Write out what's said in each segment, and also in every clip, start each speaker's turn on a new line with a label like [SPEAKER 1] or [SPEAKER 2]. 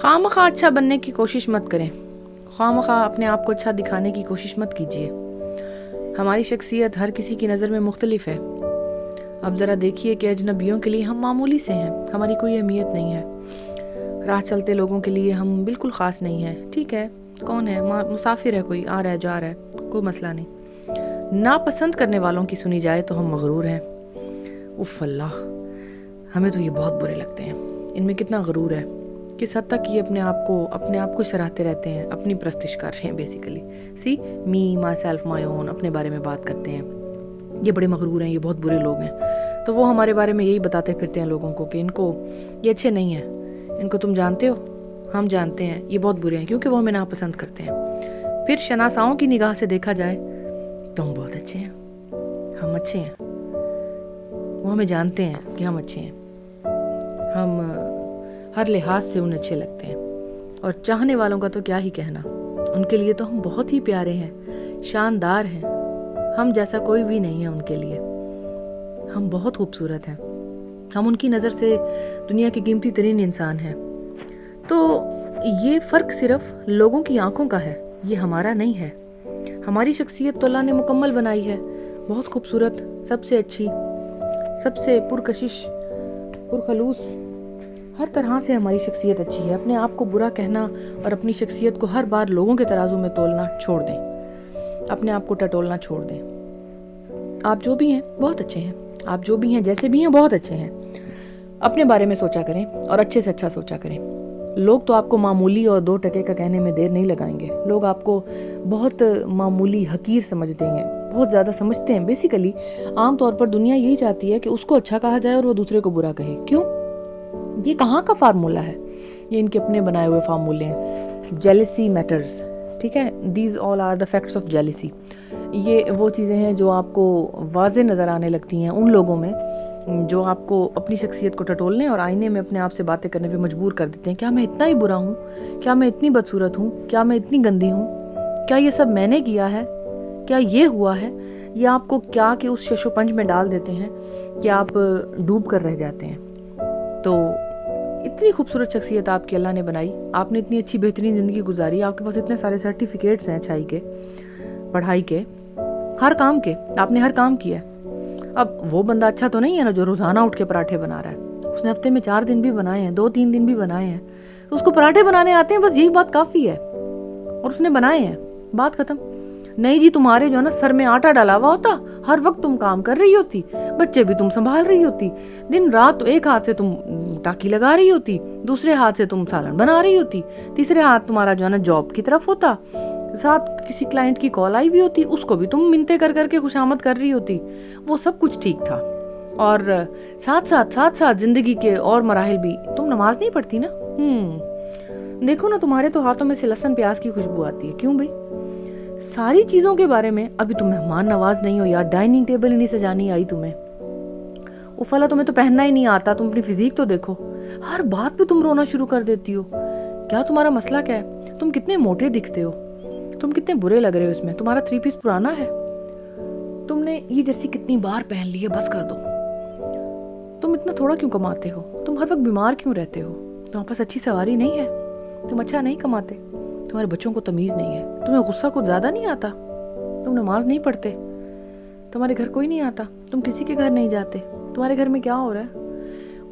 [SPEAKER 1] खामखा अच्छा बनने की कोशिश मत करें, खामखा अपने आप को अच्छा दिखाने की कोशिश मत कीजिए। हमारी शख्सियत हर किसी की नज़र में मुख्तलिफ है। अब ज़रा देखिए कि अजनबियों के लिए हम मामूली से हैं, हमारी कोई अहमियत नहीं है। राह चलते लोगों के लिए हम बिल्कुल ख़ास नहीं हैं। ठीक है, कौन है, मुसाफिर है, कोई आ रहा है जा रहा है, कोई मसला नहीं। नापसंद करने वालों की सुनी जाए तो हम मगरूर हैं। उफ़ अल्लाह, हमें तो ये बहुत बुरे लगते हैं। इनमें कितना गरूर है, किस हद तक ये अपने आप को सराहते रहते हैं, अपनी प्रस्तिश कर रहे हैं। Basically see me myself my own, अपने बारे में बात करते हैं। ये बड़े मगरूर हैं, ये बहुत बुरे लोग हैं। तो वो हमारे बारे में यही बताते फिरते हैं लोगों को कि इनको ये अच्छे नहीं हैं, इनको तुम जानते हो, हम जानते हैं, ये बहुत बुरे हैं, क्योंकि वो हमें नापसंद करते हैं। फिर शनासाओं की निगाह से देखा जाए तो हम बहुत अच्छे हैं, हम अच्छे हैं, वो हमें जानते हैं कि हम अच्छे हैं, हम हर लिहाज से उन्हें अच्छे लगते हैं। और चाहने वालों का तो क्या ही कहना, उनके लिए तो हम बहुत ही प्यारे हैं, शानदार हैं। हम जैसा कोई भी नहीं है उनके लिए, हम बहुत खूबसूरत हैं। हम उनकी नज़र से दुनिया के कीमती तरीन इंसान हैं। तो ये फ़र्क सिर्फ लोगों की आंखों का है, ये हमारा नहीं है। हमारी शख्सियत तो अल्लाह ने मुकम्मल बनाई है, बहुत खूबसूरत, सबसे अच्छी, सबसे पुरकशिश, पुरखलूस, हर तरह से हमारी शख्सियत अच्छी है। अपने आप को बुरा कहना और अपनी शख्सियत को हर बार लोगों के तराजू में तोलना छोड़ दें, अपने आप को टटोलना छोड़ दें। आप जो भी हैं बहुत अच्छे हैं, आप जो भी हैं जैसे भी हैं बहुत अच्छे हैं। अपने बारे में सोचा करें और अच्छे से अच्छा सोचा करें। लोग तो आपको मामूली और 2 टके का कहने में देर नहीं लगाएंगे। लोग आपको बहुत मामूली, हकीर समझते हैं, बहुत ज़्यादा समझते हैं। बेसिकली आमतौर पर दुनिया यही चाहती है कि उसको अच्छा कहा जाए और वो दूसरे को बुरा कहे। क्यों? ये कहाँ का फार्मूला है? ये इनके अपने बनाए हुए फार्मूले हैं। जेलसी मैटर्स, ठीक है, these all are the facts of jealousy. ये वो चीज़ें हैं जो आपको वाज़े नज़र आने लगती हैं उन लोगों में जो आपको अपनी शख्सियत को टटोलने और आईने में अपने आप से बातें करने पे मजबूर कर देते हैं। क्या मैं इतना ही बुरा हूँ? क्या मैं इतनी बदसूरत हूँ? क्या मैं इतनी गंदी हूँ? क्या ये सब मैंने किया है? क्या ये हुआ है? ये आपको क्या कि उस शशोपंज में डाल देते हैं कि आप डूब कर रह जाते हैं। तो इतनी खूबसूरत शख्सियत आपकी अल्लाह ने बनाई, आपने इतनी अच्छी बेहतरीन ज़िंदगी गुजारी, आपके पास इतने सारे सर्टिफिकेट्स हैं अच्छाई के, पढ़ाई के, हर काम के, आपने हर काम किया है। अब वो बंदा अच्छा तो नहीं है ना जो रोज़ाना उठ के पराठे बना रहा है। उसने हफ्ते में 4 दिन भी बनाए हैं, 2-3 दिन भी बनाए हैं, तो उसको पराठे बनाने आते हैं, बस यही बात काफ़ी है। और उसने बनाए हैं, बात ख़त्म। नहीं जी, तुम्हारे जो है ना सर में आटा डाला हुआ होता, हर वक्त तुम काम कर रही होती, बच्चे भी तुम संभाल रही होती, दिन रात तो एक हाथ से तुम टाकी लगा रही होती, दूसरे हाथ से तुम सालन बना रही होती, तीसरे हाथ तुम्हारा जो है ना जॉब की तरफ होता, साथ किसी क्लाइंट की कॉल आई भी होती, उसको भी तुम मिन्नतें कर करके खुशामद कर रही होती। वो सब कुछ ठीक था। और साथ साथ जिंदगी के और मराहिल भी। तुम नमाज नहीं पढ़ती ना? देखो ना, तुम्हारे तो हाथों में से लहसुन प्याज की खुशबू आती है। क्यों भाई? सारी चीजों के बारे में अभी तुम मेहमान नवाज नहीं हो यार, डाइनिंग टेबल ही नहीं सजानी आई तुम्हें, उफला तुम्हें तो पहनना ही नहीं आता, तुम अपनी फिजिक तो देखो, हर बात पे तुम रोना शुरू कर देती हो। क्या तुम्हारा मसला क्या है? तुम कितने मोटे दिखते हो, तुम कितने बुरे लग रहे हो इसमें, तुम्हारा 3 पीस पुराना है, तुमने ये जर्सी कितनी बार पहन ली है, बस कर दो। तुम इतना थोड़ा क्यों कमाते हो? तुम हर वक्त बीमार क्यों रहते हो? तुम्हारे पास अच्छी सवारी नहीं है, तुम अच्छा नहीं कमाते, तुम्हारे बच्चों को तमीज नहीं है, तुम्हें गुस्सा कुछ ज्यादा नहीं आता, तुम नमाज नहीं पढ़ते, तुम्हारे घर कोई नहीं आता, तुम किसी के घर नहीं जाते, तुम्हारे घर में क्या हो रहा है?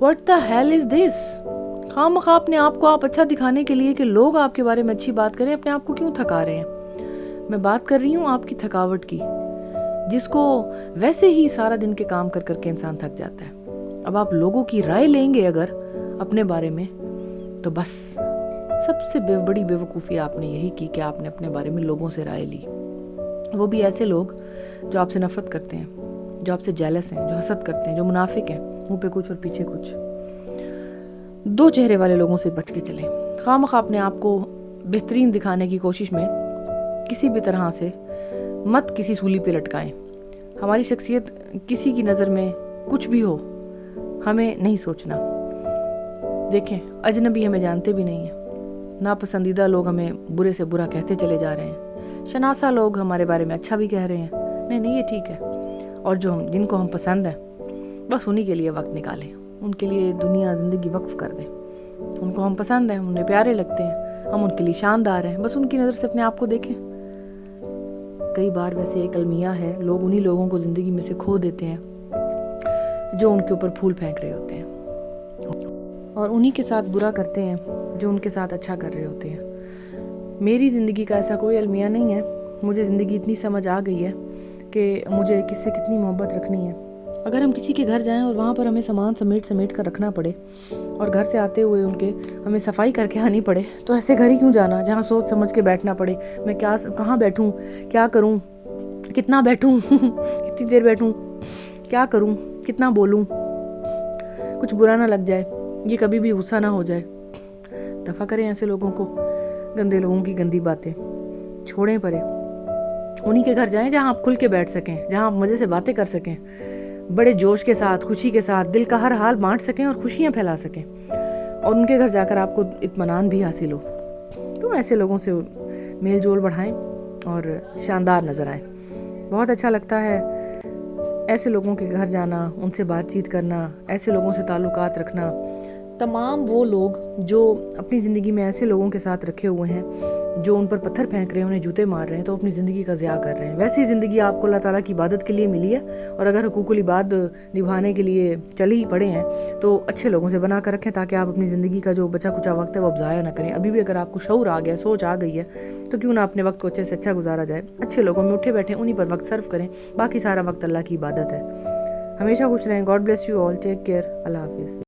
[SPEAKER 1] What the hell is this? खामखा अपने आप को आप अच्छा दिखाने के लिए कि लोग आपके बारे में अच्छी बात करें, अपने आप को क्यों थका रहे हैं? मैं बात कर रही हूँ आपकी थकावट की, जिसको वैसे ही सारा दिन के काम कर करके इंसान थक जाता है। अब आप लोगों की राय लेंगे अगर अपने बारे में, तो बस सबसे बड़ी बेवकूफ़ी आपने यही की कि आपने अपने बारे में लोगों से राय ली। वो भी ऐसे लोग जो आपसे नफरत करते हैं, जो आपसे जेलस हैं, जो हसद करते हैं, जो मुनाफिक हैं, मुंह पे कुछ और पीछे कुछ। 2 चेहरे वाले लोगों से बच के चलें। खामखा अपने आप को बेहतरीन दिखाने की कोशिश में किसी भी तरह से मत किसी सूली पे लटकाएं। हमारी शख्सियत किसी की नज़र में कुछ भी हो, हमें नहीं सोचना। देखें, अजनबी हमें जानते भी नहीं हैं, नापसंदीदा लोग हमें बुरे से बुरा कहते चले जा रहे हैं, शनासा लोग हमारे बारे में अच्छा भी कह रहे हैं, नहीं ये ठीक है। और जिनको हम पसंद हैं, बस उन्हीं के लिए वक्त निकालें, उनके लिए दुनिया ज़िंदगी वक्फ कर दें, ان کو ہم پسند ہیں, انہیں پیارے لگتے ہیں, ہم ان کے لیے شاندار ہیں, بس ان کی نظر سے اپنے آپ کو دیکھیں. کئی بار ویسے ایک المیہ ہے, لوگ انہی لوگوں کو زندگی میں سے کھو دیتے ہیں جو ان کے اوپر پھول پھینک رہے ہوتے ہیں, اور انہی کے ساتھ برا کرتے ہیں جو ان کے ساتھ اچھا کر رہے ہوتے ہیں. میری زندگی کا ایسا کوئی المیہ نہیں ہے. مجھے زندگی اتنی سمجھ آ گئی ہے کہ مجھے کس سے کتنی محبت رکھنی ہے. اگر ہم کسی کے گھر جائیں اور وہاں پر ہمیں سامان سمیٹ کر رکھنا پڑے, اور گھر سے آتے ہوئے ان کے ہمیں صفائی کر کے آنی پڑے, تو ایسے گھر ہی کیوں جانا جہاں سوچ سمجھ کے بیٹھنا پڑے. میں کہاں بیٹھوں, کیا کروں, کتنا بیٹھوں, کتنی دیر بیٹھوں, کیا کروں, کتنا بولوں, کچھ برا نہ لگ جائے, یہ کبھی بھی غصہ نہ ہو جائے. دفع کریں ایسے لوگوں کو, گندے لوگوں کی گندی باتیں چھوڑیں پرے. انہی کے گھر جائیں جہاں آپ کھل کے بیٹھ سکیں, جہاں آپ مزے سے باتیں کر سکیں, بڑے جوش کے ساتھ, خوشی کے ساتھ, دل کا ہر حال بانٹ سکیں اور خوشیاں پھیلا سکیں, اور ان کے گھر جا کر آپ کو اطمینان بھی حاصل ہو. تو ایسے لوگوں سے میل جول بڑھائیں اور شاندار نظر آئیں. بہت اچھا لگتا ہے ایسے لوگوں کے گھر جانا, ان سے بات چیت کرنا, ایسے لوگوں سے تعلقات رکھنا. تمام وہ لوگ جو اپنی زندگی میں ایسے لوگوں کے ساتھ رکھے ہوئے ہیں جو ان پر پتھر پھینک رہے ہیں, انہیں جوتے مار رہے ہیں, تو اپنی زندگی کا ضیاع کر رہے ہیں. ویسی زندگی آپ کو اللہ تعالیٰ کی عبادت کے لیے ملی ہے, اور اگر حقوق العباد نبھانے کے لیے چل ہی پڑے ہیں تو اچھے لوگوں سے بنا کر رکھیں, تاکہ آپ اپنی زندگی کا جو بچا کچا وقت ہے وہ اب ضائع نہ کریں. ابھی بھی اگر آپ کو شعور آ گیا, سوچ آ گئی ہے, تو کیوں نہ اپنے وقت کو اچھے سے اچھا گزارا جائے. اچھے لوگوں میں اٹھے بیٹھیں, انہی پر وقت صرف کریں, باقی سارا وقت اللہ کی عبادت ہے. ہمیشہ خوش رہیں. God bless you all. Take care. اللہ حافظ.